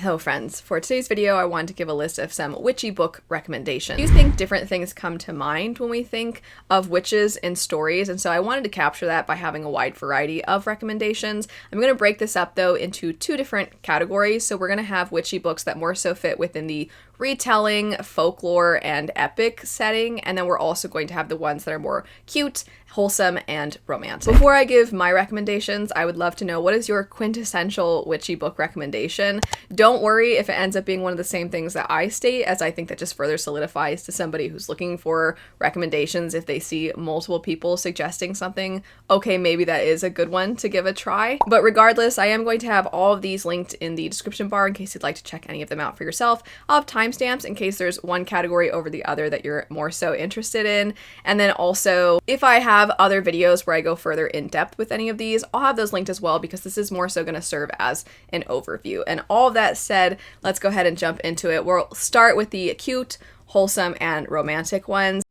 Hello friends, for today's video I wanted to give a list of some witchy book recommendations. I do think different things come to mind when we think of witches in stories, and so I wanted to capture that by having a wide variety of recommendations. I'm going to break this up though into two different categories. So we're going to have witchy books that more so fit within the retelling, folklore, and epic setting, and then we're also going to have the ones that are more cute, wholesome, and romantic. Before I give my recommendations, I would love to know, what is your quintessential witchy book recommendation? Don't worry if it ends up being one of the same things that I state, as I think that just further solidifies to somebody who's looking for recommendations. If they see multiple people suggesting something, okay, maybe that is a good one to give a try. But regardless, I am going to have all of these linked in the description bar in case you'd like to check any of them out for yourself. I'll have timestamps in case there's one category over the other that you're more so interested in. And then also, if I have other videos where I go further in depth with any of these, I'll have those linked as well, because this is more so going to serve as an overview. And all of that said, let's go ahead and jump into it. We'll start with the cute, wholesome, and romantic ones.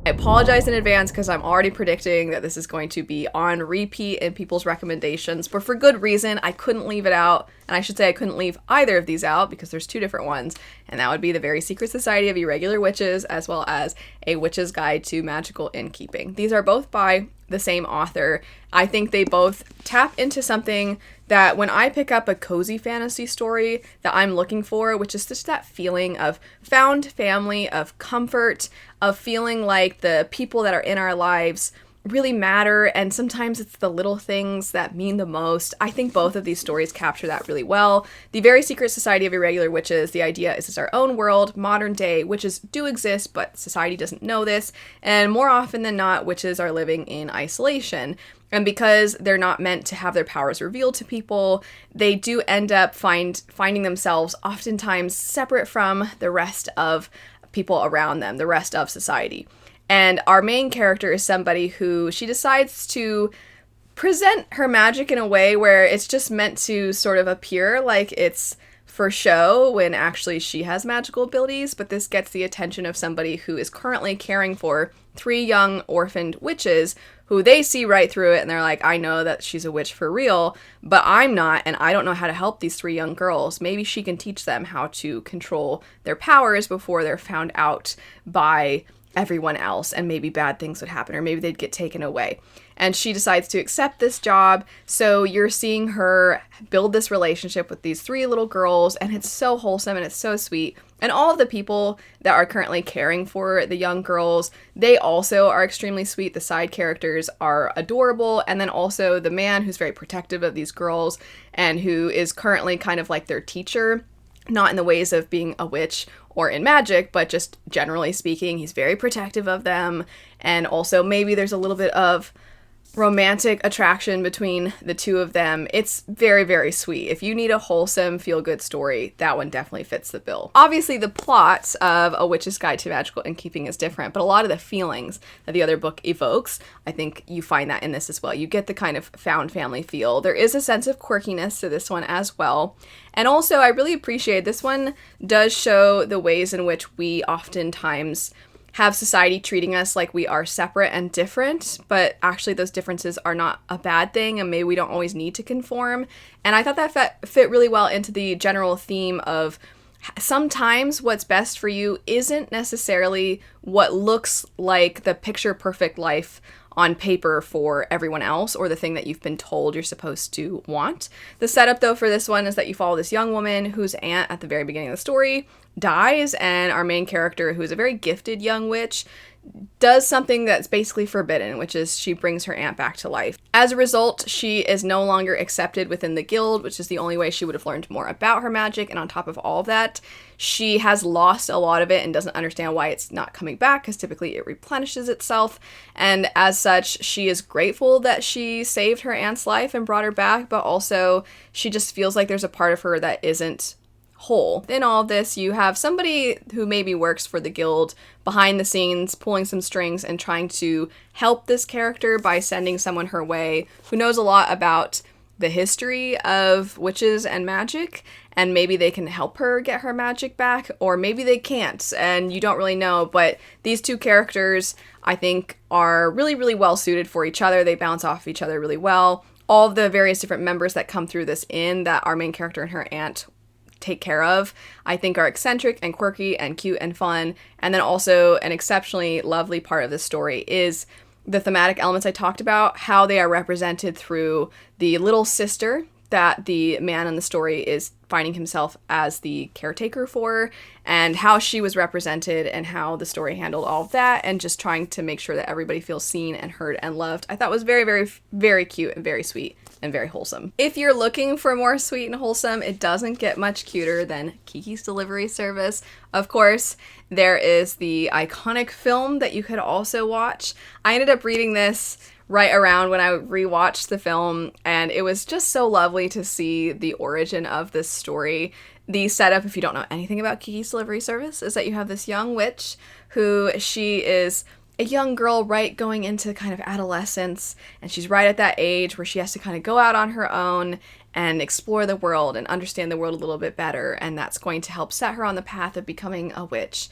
I apologize in advance because I'm already predicting that this is going to be on repeat in people's recommendations, but for good reason. I couldn't leave it out, and I should say I couldn't leave either of these out because there's two different ones, and that would be the Very Secret Society of Irregular Witches as well as A Witch's Guide to Magical Innkeeping. These are both by the same author. I think they both tap into something that when I pick up a cozy fantasy story that I'm looking for, which is just that feeling of found family, of comfort, of feeling like the people that are in our lives really matter, and sometimes it's the little things that mean the most. I think both of these stories capture that really well. The Very Secret Society of Irregular Witches, the idea is it's our own world, modern day. Witches do exist, but society doesn't know this, and more often than not, witches are living in isolation. And because they're not meant to have their powers revealed to people, they do end up finding themselves oftentimes separate from the rest of people around them, the rest of society. And our main character is somebody who she decides to present her magic in a way where it's just meant to sort of appear like it's for show when actually she has magical abilities. But this gets the attention of somebody who is currently caring for 3 young orphaned witches who they see right through it, and they're like, I know that she's a witch for real, but I'm not, and I don't know how to help these 3 young girls. Maybe she can teach them how to control their powers before they're found out by everyone else, and maybe bad things would happen, or maybe they'd get taken away. And she decides to accept this job, so you're seeing her build this relationship with these 3 little girls, and it's so wholesome and it's so sweet. And all of the people that are currently caring for the young girls, they also are extremely sweet. The side characters are adorable, and then also the man who's very protective of these girls and who is currently kind of like their teacher, not in the ways of being a witch or in magic, but just generally speaking, he's very protective of them. And also maybe there's a little bit of romantic attraction between the two of them. It's very, very sweet. If you need a wholesome, feel-good story, that one definitely fits the bill. Obviously, the plot of A Witch's Guide to Magical Innkeeping is different, but a lot of the feelings that the other book evokes, I think you find that in this as well. You get the kind of found family feel. There is a sense of quirkiness to this one as well. And also, I really appreciate this one does show the ways in which we oftentimes have society treating us like we are separate and different, but actually those differences are not a bad thing, and maybe we don't always need to conform. And I thought that fit really well into the general theme of sometimes what's best for you isn't necessarily what looks like the picture perfect life on paper for everyone else, or the thing that you've been told you're supposed to want. The setup though for this one is that you follow this young woman whose aunt at the very beginning of the story dies, and our main character, who is a very gifted young witch, does something that's basically forbidden, which is she brings her aunt back to life. As a result, she is no longer accepted within the guild, which is the only way she would have learned more about her magic, and on top of all of that, she has lost a lot of it and doesn't understand why it's not coming back, because typically it replenishes itself, and as such, she is grateful that she saved her aunt's life and brought her back, but also she just feels like there's a part of her that isn't whole. In all of this, you have somebody who maybe works for the guild behind the scenes, pulling some strings and trying to help this character by sending someone her way who knows a lot about the history of witches and magic, and maybe they can help her get her magic back, or maybe they can't, and you don't really know. But these two characters, I think, are really, really well suited for each other. They bounce off each other really well. all of the various different members that come through this inn that our main character and her aunt take care of, I think are eccentric and quirky and cute and fun. And then also an exceptionally lovely part of this story is the thematic elements I talked about, how they are represented through the little sister that the man in the story is finding himself as the caretaker for, and how she was represented and how the story handled all of that, and just trying to make sure that everybody feels seen and heard and loved. I thought was very, very, very cute and very sweet and very wholesome. If you're looking for more sweet and wholesome, it doesn't get much cuter than Kiki's Delivery Service. Of course, there is the iconic film that you could also watch. I ended up reading this right around when I rewatched the film, and it was just so lovely to see the origin of this story. The setup, if you don't know anything about Kiki's Delivery Service, is that you have this young witch who she is a young girl right going into kind of adolescence, and she's right at that age where she has to kind of go out on her own and explore the world and understand the world a little bit better, and that's going to help set her on the path of becoming a witch.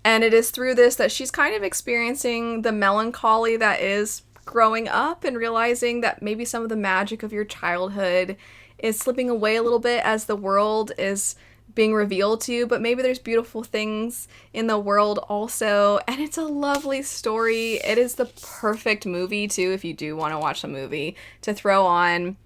And it is through this that she's kind of experiencing the melancholy that is growing up and realizing that maybe some of the magic of your childhood is slipping away a little bit as the world is being revealed to you, but maybe there's beautiful things in the world also, and it's a lovely story. It is the perfect movie too, if you do want to watch a movie to throw on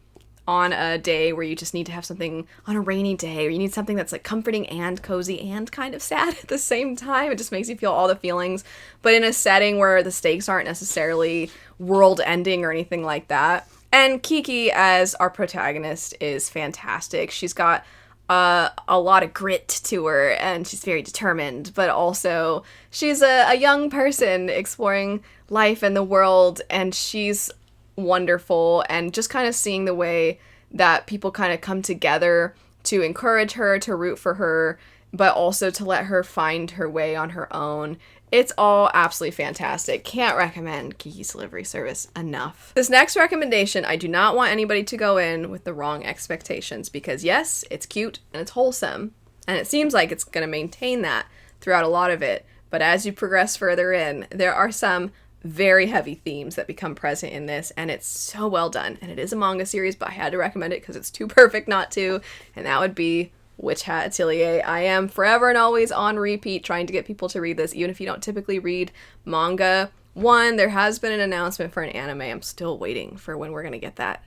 a day where you just need to have something on a rainy day, or you need something that's like comforting and cozy and kind of sad at the same time. It just makes you feel all the feelings, but in a setting where the stakes aren't necessarily world ending or anything like that. And Kiki as our protagonist is fantastic. She's got a lot of grit to her, and she's very determined, but also she's a young person exploring life and the world, and she's wonderful. And just kind of seeing the way that people kind of come together to encourage her, to root for her, but also to let her find her way on her own. It's all absolutely fantastic. Can't recommend Kiki's Delivery Service enough. This next recommendation, I do not want anybody to go in with the wrong expectations, because yes, it's cute and it's wholesome, and it seems like it's going to maintain that throughout a lot of it. But as you progress further in, there are some very heavy themes that become present in this, and it's so well done. And it is a manga series, but I had to recommend it because it's too perfect not to, and that would be Hat Atelier. I am forever and always on repeat trying to get people to read this, even if you don't typically read manga. One, there has been an announcement for an anime. I'm still waiting for when we're going to get that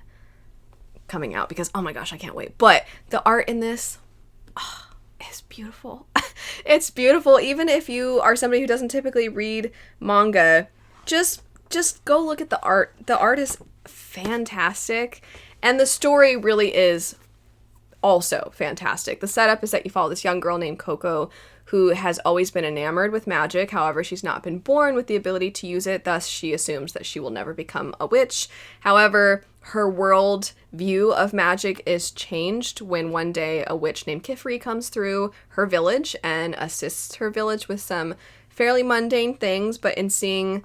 coming out, because oh my gosh, I can't wait. But the art in this is beautiful. It's beautiful. Even if you are somebody who doesn't typically read manga, just go look at the art. The art is fantastic, and the story really is also fantastic. The setup is that you follow this young girl named Coco who has always been enamored with magic. However, she's not been born with the ability to use it, thus she assumes that she will never become a witch. However, her world view of magic is changed when one day a witch named Kifri comes through her village and assists her village with some fairly mundane things, but in seeing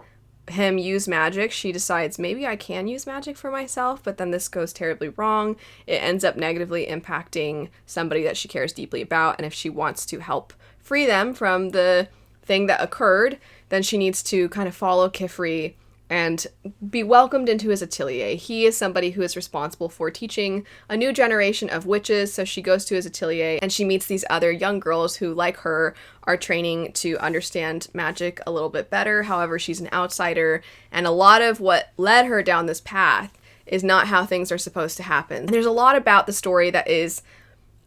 him use magic, she decides maybe I can use magic for myself, but then this goes terribly wrong. It ends up negatively impacting somebody that she cares deeply about, and if she wants to help free them from the thing that occurred, then she needs to kind of follow Kifri and be welcomed into his atelier. He is somebody who is responsible for teaching a new generation of witches, so she goes to his atelier and she meets these other young girls who, like her, are training to understand magic a little bit better. However, she's an outsider, and a lot of what led her down this path is not how things are supposed to happen. And there's a lot about the story that is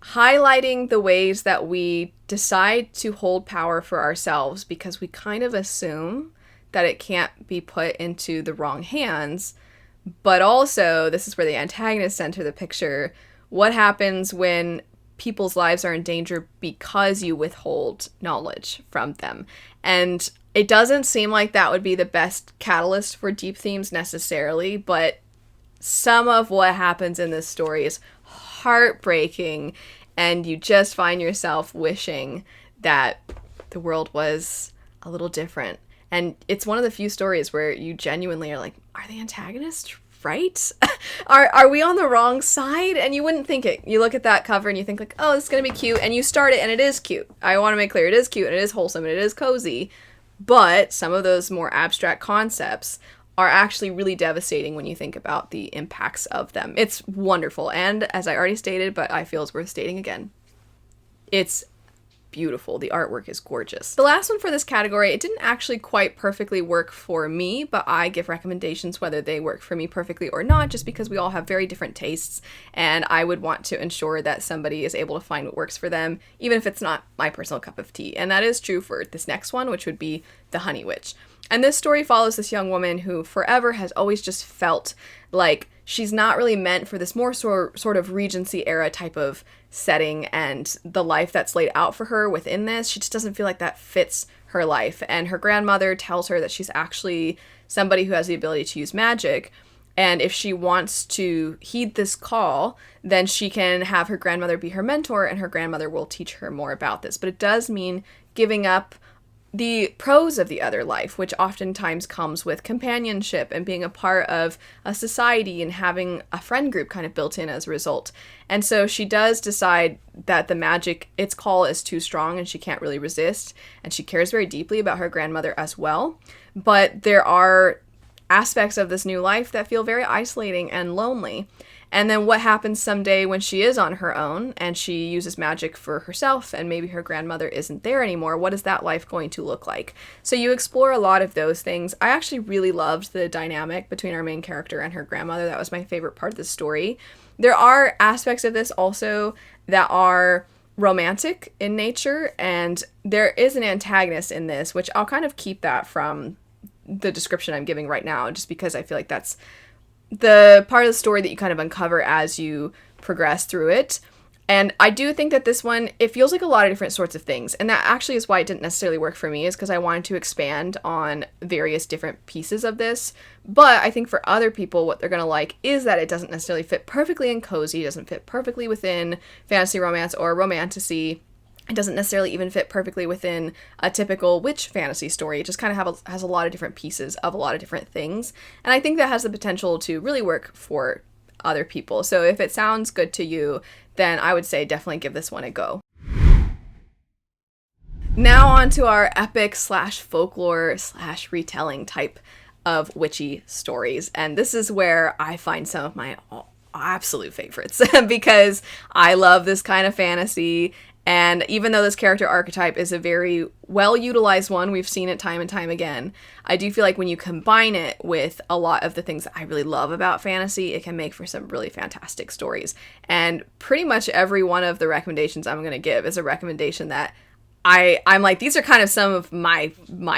highlighting the ways that we decide to hold power for ourselves because we kind of assume that it can't be put into the wrong hands. But also, this is where the antagonists enter the picture. What happens when people's lives are in danger because you withhold knowledge from them? And it doesn't seem like that would be the best catalyst for deep themes necessarily, but some of what happens in this story is heartbreaking, and you just find yourself wishing that the world was a little different. And it's one of the few stories where you genuinely are like, are the antagonists right? Are we on the wrong side? And you wouldn't think it. You look at that cover and you think like, oh, this is going to be cute. And you start it and it is cute. I want to make clear it is cute and it is wholesome and it is cozy. But some of those more abstract concepts are actually really devastating when you think about the impacts of them. It's wonderful, and as I already stated, but I feel it's worth stating again, it's beautiful. The artwork is gorgeous. The last one for this category, it didn't actually quite perfectly work for me, but I give recommendations whether they work for me perfectly or not, just because we all have very different tastes, and I would want to ensure that somebody is able to find what works for them, even if it's not my personal cup of tea. And that is true for this next one, which would be The Honey Witch. And this story follows this young woman who forever has always just felt like she's not really meant for this more sort of Regency era type of setting, and the life that's laid out for her within this, she just doesn't feel like that fits her life. And her grandmother tells her that she's actually somebody who has the ability to use magic, and if she wants to heed this call, then she can have her grandmother be her mentor, and her grandmother will teach her more about this. But it does mean giving up the pros of the other life, which oftentimes comes with companionship and being a part of a society and having a friend group kind of built in as a result. And so she does decide that the magic, its call is too strong and she can't really resist. And she cares very deeply about her grandmother as well. But there are aspects of this new life that feel very isolating and lonely. And then what happens someday when she is on her own and she uses magic for herself and maybe her grandmother isn't there anymore? What is that life going to look like? So you explore a lot of those things. I actually really loved the dynamic between our main character and her grandmother. That was my favorite part of the story. There are aspects of this also that are romantic in nature, and there is an antagonist in this, which I'll kind of keep that from the description I'm giving right now, just because I feel like that's the part of the story that you kind of uncover as you progress through it. And I do think that this one, it feels like a lot of different sorts of things. And that actually is why it didn't necessarily work for me, is because I wanted to expand on various different pieces of this. But I think for other people, what they're going to like is that it doesn't necessarily fit perfectly in cozy, doesn't fit perfectly within fantasy romance or romantasy. It doesn't necessarily even fit perfectly within a typical witch fantasy story. It just kind of has a lot of different pieces of a lot of different things. And I think that has the potential to really work for other people. So if it sounds good to you, then I would say definitely give this one a go. Now on to our epic / folklore / retelling type of witchy stories. And this is where I find some of my absolute favorites because I love this kind of fantasy. And even though this character archetype is a very well-utilized one, we've seen it time and time again, I do feel like when you combine it with a lot of the things that I really love about fantasy, it can make for some really fantastic stories. And pretty much every one of the recommendations I'm going to give is a recommendation that I'm like, these are kind of some of my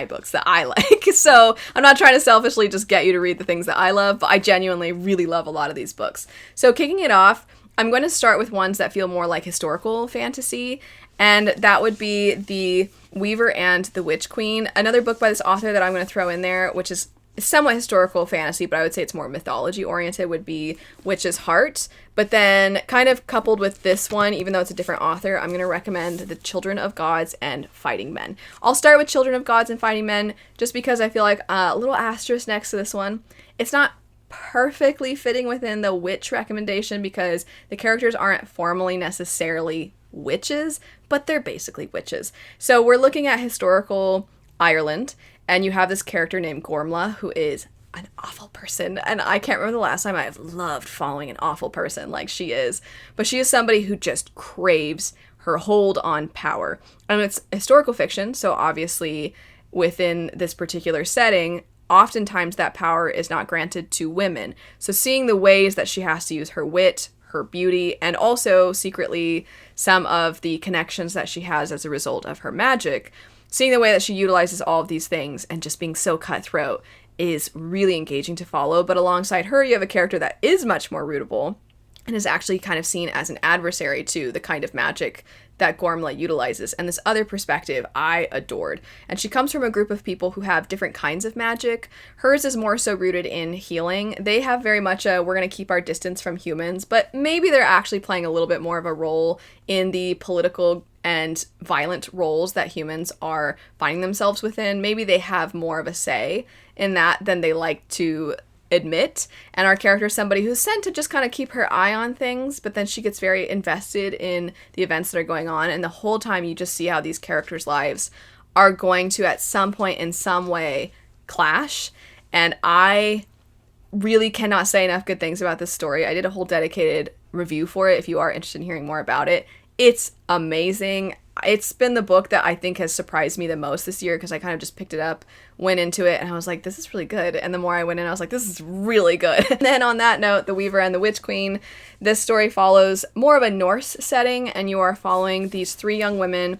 books that I like. So I'm not trying to selfishly just get you to read the things that I love, but I genuinely really love a lot of these books. So kicking it off, I'm going to start with ones that feel more like historical fantasy, and that would be The Weaver and the Witch Queen, another book by this author that I'm going to throw in there, which is somewhat historical fantasy, but I would say it's more mythology oriented, would be Witch's Heart. But then kind of coupled with this one, even though it's a different author, I'm going to recommend The Children of Gods and Fighting Men. I'll start with Children of Gods and Fighting Men just because I feel like a little asterisk next to this one. It's not perfectly fitting within the witch recommendation because the characters aren't formally necessarily witches, but they're basically witches. So we're looking at historical Ireland, and you have this character named Gormla, who is an awful person, and I can't remember the last time I've loved following an awful person like she is, but she is somebody who just craves her hold on power. And it's historical fiction, so obviously within this particular setting, oftentimes that power is not granted to women. So seeing the ways that she has to use her wit, her beauty, and also secretly some of the connections that she has as a result of her magic, seeing the way that she utilizes all of these things and just being so cutthroat is really engaging to follow. But alongside her, you have a character that is much more rootable and is actually kind of seen as an adversary to the kind of magic that Gormla utilizes. And this other perspective I adored. And she comes from a group of people who have different kinds of magic. Hers is more so rooted in healing. They have very much a, we're going to keep our distance from humans, but maybe they're actually playing a little bit more of a role in the political and violent roles that humans are finding themselves within. Maybe they have more of a say in that than they like to admit. And our character is somebody who's sent to just kind of keep her eye on things, but then she gets very invested in the events that are going on. And the whole time you just see how these characters' lives are going to at some point in some way clash. And I really cannot say enough good things about this story. I did a whole dedicated review for it if you are interested in hearing more about it. It's amazing. It's been the book that I think has surprised me the most this year, because I kind of just picked it up, went into it, and I was like, this is really good. And the more I went in, I was like, this is really good. And then on that note, The Weaver and the Witch Queen. This story follows more of a Norse setting, and you are following these 3 young women,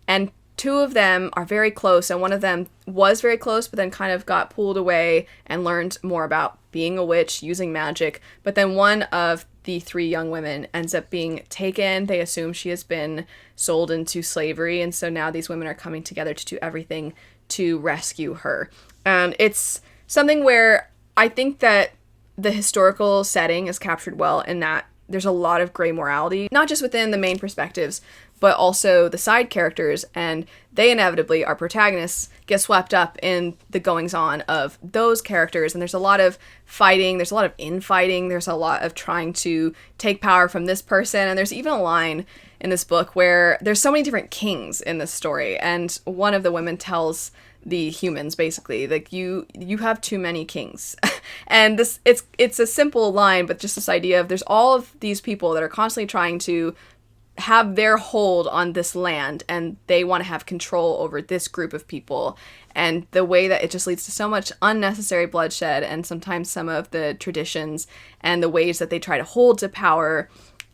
and 2 of them are very close, and one of them was very close, but then kind of got pulled away and learned more about being a witch, using magic. But then one of the 3 young women ends up being taken. They assume she has been sold into slavery, and so now these women are coming together to do everything to rescue her. And it's something where I think that the historical setting is captured well, in that there's a lot of gray morality, not just within the main perspectives, but also the side characters, and they inevitably, our protagonists, get swept up in the goings-on of those characters, and there's a lot of fighting, there's a lot of infighting, there's a lot of trying to take power from this person, and there's even a line in this book where there's so many different kings in this story, and one of the women tells the humans, basically, like, you have too many kings. And this, it's a simple line, but just this idea of there's all of these people that are constantly trying to have their hold on this land, and they want to have control over this group of people, and the way that it just leads to so much unnecessary bloodshed, and sometimes some of the traditions and the ways that they try to hold to power,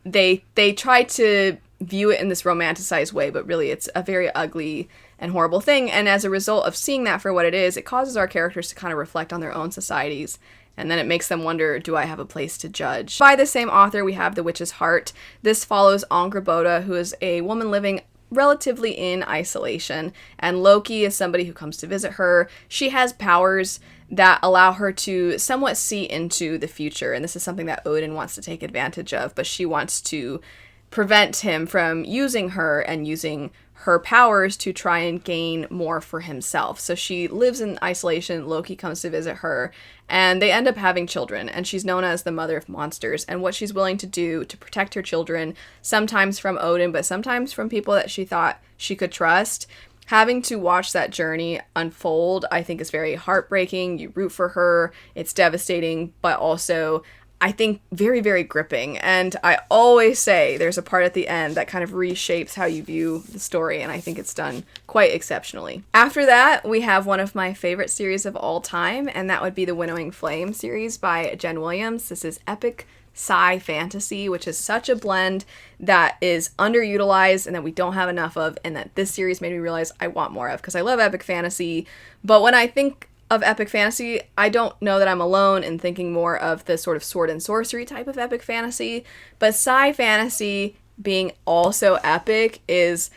they try to view it in this romanticized way, but really it's a very ugly and horrible thing. And as a result of seeing that for what it is, it causes our characters to kind of reflect on their own societies. And then it makes them wonder, do I have a place to judge? By the same author, we have The Witch's Heart. This follows Angrboda, who is a woman living relatively in isolation, and Loki is somebody who comes to visit her. She has powers that allow her to somewhat see into the future, and this is something that Odin wants to take advantage of, but she wants to prevent him from using her and using her powers to try and gain more for himself. So she lives in isolation. Loki comes to visit her, and they end up having children, and she's known as the mother of monsters. And what she's willing to do to protect her children, sometimes from Odin, but sometimes from people that she thought she could trust, having to watch that journey unfold, I think, is very heartbreaking. You root for her. It's devastating, but also, I think, very, very gripping. And I always say there's a part at the end that kind of reshapes how you view the story, and I think it's done quite exceptionally. After that, we have one of my favorite series of all time, and that would be the Winnowing Flame series by Jen Williams. This is epic sci fantasy, which is such a blend that is underutilized and that we don't have enough of, and that this series made me realize I want more of, because I love epic fantasy. But when I think of epic fantasy, I don't know that I'm alone in thinking more of the sort of sword and sorcery type of epic fantasy, but sci fantasy being also epic is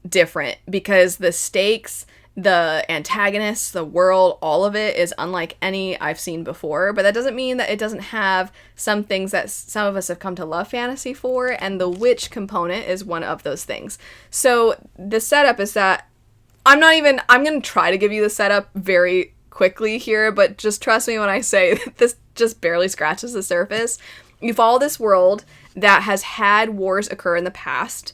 different, because the stakes, the antagonists, the world, all of it is unlike any I've seen before. But that doesn't mean that it doesn't have some things that some of us have come to love fantasy for, and the witch component is one of those things. So the setup is that I'm going to try to give you the setup very quickly here, but just trust me when I say that this just barely scratches the surface. You follow this world that has had wars occur in the past,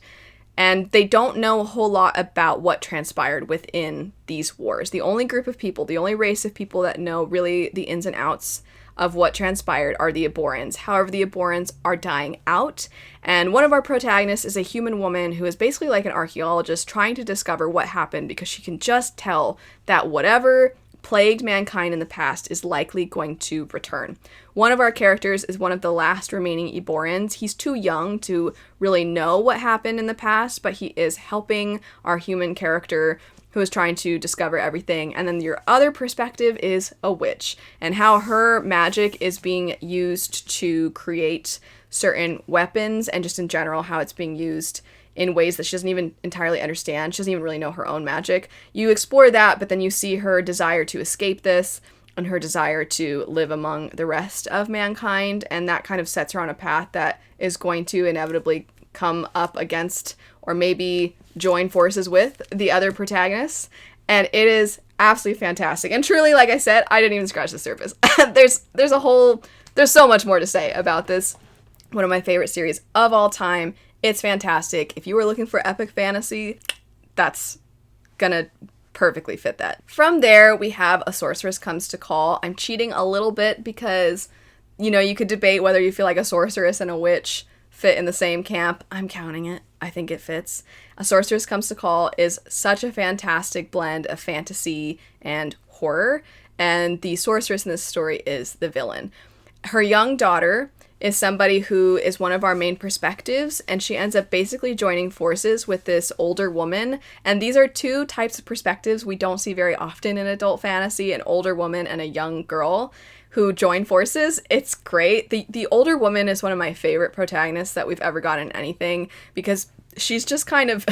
and they don't know a whole lot about what transpired within these wars. The only group of people, the only race of people that know really the ins and outs of what transpired are the Aborans. However, the Aborans are dying out, and one of our protagonists is a human woman who is basically like an archaeologist trying to discover what happened, because she can just tell that whatever plagued mankind in the past is likely going to return. One of our characters is one of the last remaining Eborans. He's too young to really know what happened in the past, but he is helping our human character who is trying to discover everything. And then your other perspective is a witch, and how her magic is being used to create certain weapons, and just in general how it's being used in ways that she doesn't even entirely understand. She doesn't even really know her own magic. You explore that, but then you see her desire to escape this and her desire to live among the rest of mankind, and that kind of sets her on a path that is going to inevitably come up against, or maybe join forces with, the other protagonists. And it is absolutely fantastic. And truly, like I said, I didn't even scratch the surface. There's so much more to say about this. One of my favorite series of all time. It's fantastic. If you were looking for epic fantasy, that's gonna perfectly fit that. From there, we have A Sorceress Comes to Call. I'm cheating a little bit because, you know, you could debate whether you feel like a sorceress and a witch fit in the same camp. I'm counting it. I think it fits. A Sorceress Comes to Call is such a fantastic blend of fantasy and horror, and the sorceress in this story is the villain. Her young daughter is somebody who is one of our main perspectives, and she ends up basically joining forces with this older woman. And these are two types of perspectives we don't see very often in adult fantasy, an older woman and a young girl who join forces. It's great. The older woman is one of my favorite protagonists that we've ever gotten in anything, because she's just kind of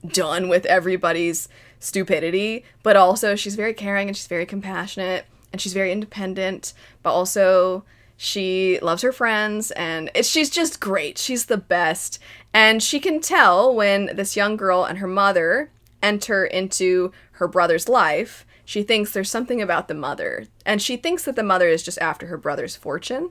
done with everybody's stupidity, but also she's very caring and she's very compassionate and she's very independent, but also she loves her friends, and she's just great. She's the best. And she can tell when this young girl and her mother enter into her brother's life. She thinks there's something about the mother, and she thinks that the mother is just after her brother's fortune.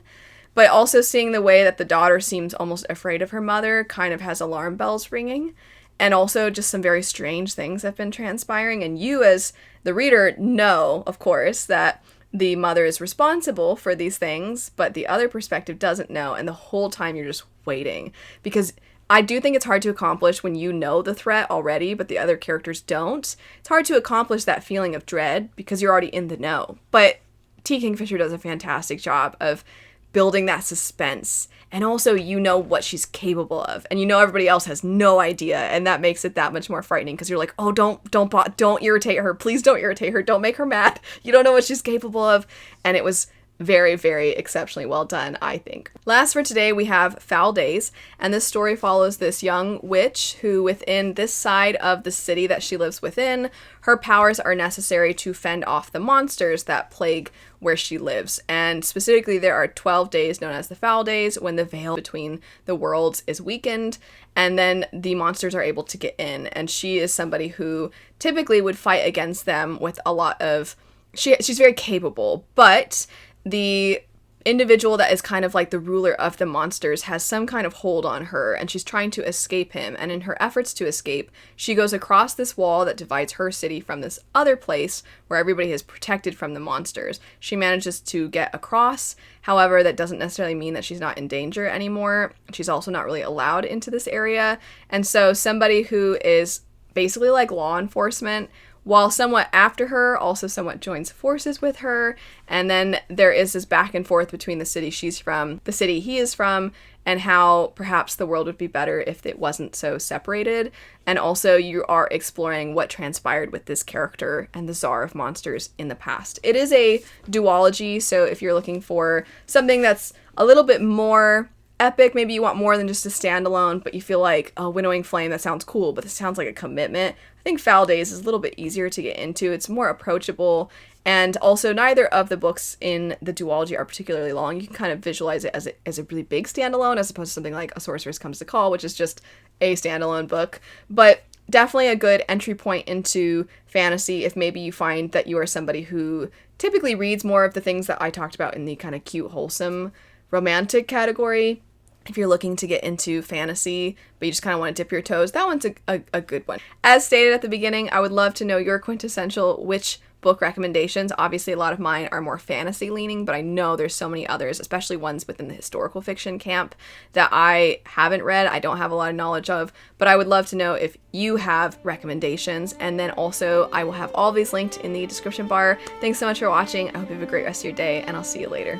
But also seeing the way that the daughter seems almost afraid of her mother kind of has alarm bells ringing. And also just some very strange things have been transpiring. And you as the reader know, of course, that the mother is responsible for these things, but the other perspective doesn't know, and the whole time you're just waiting. Because I do think it's hard to accomplish when you know the threat already, but the other characters don't. It's hard to accomplish that feeling of dread because you're already in the know. But T. Kingfisher does a fantastic job of building that suspense, and also you know what she's capable of, and you know everybody else has no idea, and that makes it that much more frightening because you're like, oh, don't irritate her, please don't irritate her, don't make her mad, you don't know what she's capable of. And it was very, very exceptionally well done, I think. Last for today, we have Foul Days, and this story follows this young witch who, within this side of the city that she lives within, her powers are necessary to fend off the monsters that plague where she lives. And specifically, there are 12 days known as the Foul Days when the veil between the worlds is weakened, and then the monsters are able to get in. And she is somebody who typically would fight against them with a lot of... She's very capable, but the individual that is kind of like the ruler of the monsters has some kind of hold on her, and she's trying to escape him. And in her efforts to escape, she goes across this wall that divides her city from this other place where everybody is protected from the monsters. She manages to get across. However, that doesn't necessarily mean that she's not in danger anymore. She's also not really allowed into this area. And so somebody who is basically like law enforcement, while somewhat after her, also somewhat joins forces with her. And then there is this back and forth between the city she's from, the city he is from, and how perhaps the world would be better if it wasn't so separated. And also you are exploring what transpired with this character and the Czar of Monsters in the past. It is a duology, so if you're looking for something that's a little bit more epic, maybe you want more than just a standalone, but you feel like, oh, Winnowing Flame, that sounds cool, but this sounds like a commitment, I think Foul Days is a little bit easier to get into. It's more approachable, and also neither of the books in the duology are particularly long. You can kind of visualize it as a really big standalone, as opposed to something like A Sorceress Comes to Call, which is just a standalone book. But definitely a good entry point into fantasy if maybe you find that you are somebody who typically reads more of the things that I talked about in the kind of cute, wholesome, romantic category. If you're looking to get into fantasy, but you just kind of want to dip your toes, that one's a good one. As stated at the beginning, I would love to know your quintessential witch book recommendations. Obviously, a lot of mine are more fantasy leaning, but I know there's so many others, especially ones within the historical fiction camp that I haven't read, I don't have a lot of knowledge of, but I would love to know if you have recommendations. And then also, I will have all these linked in the description bar. Thanks so much for watching. I hope you have a great rest of your day, and I'll see you later.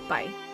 Bye.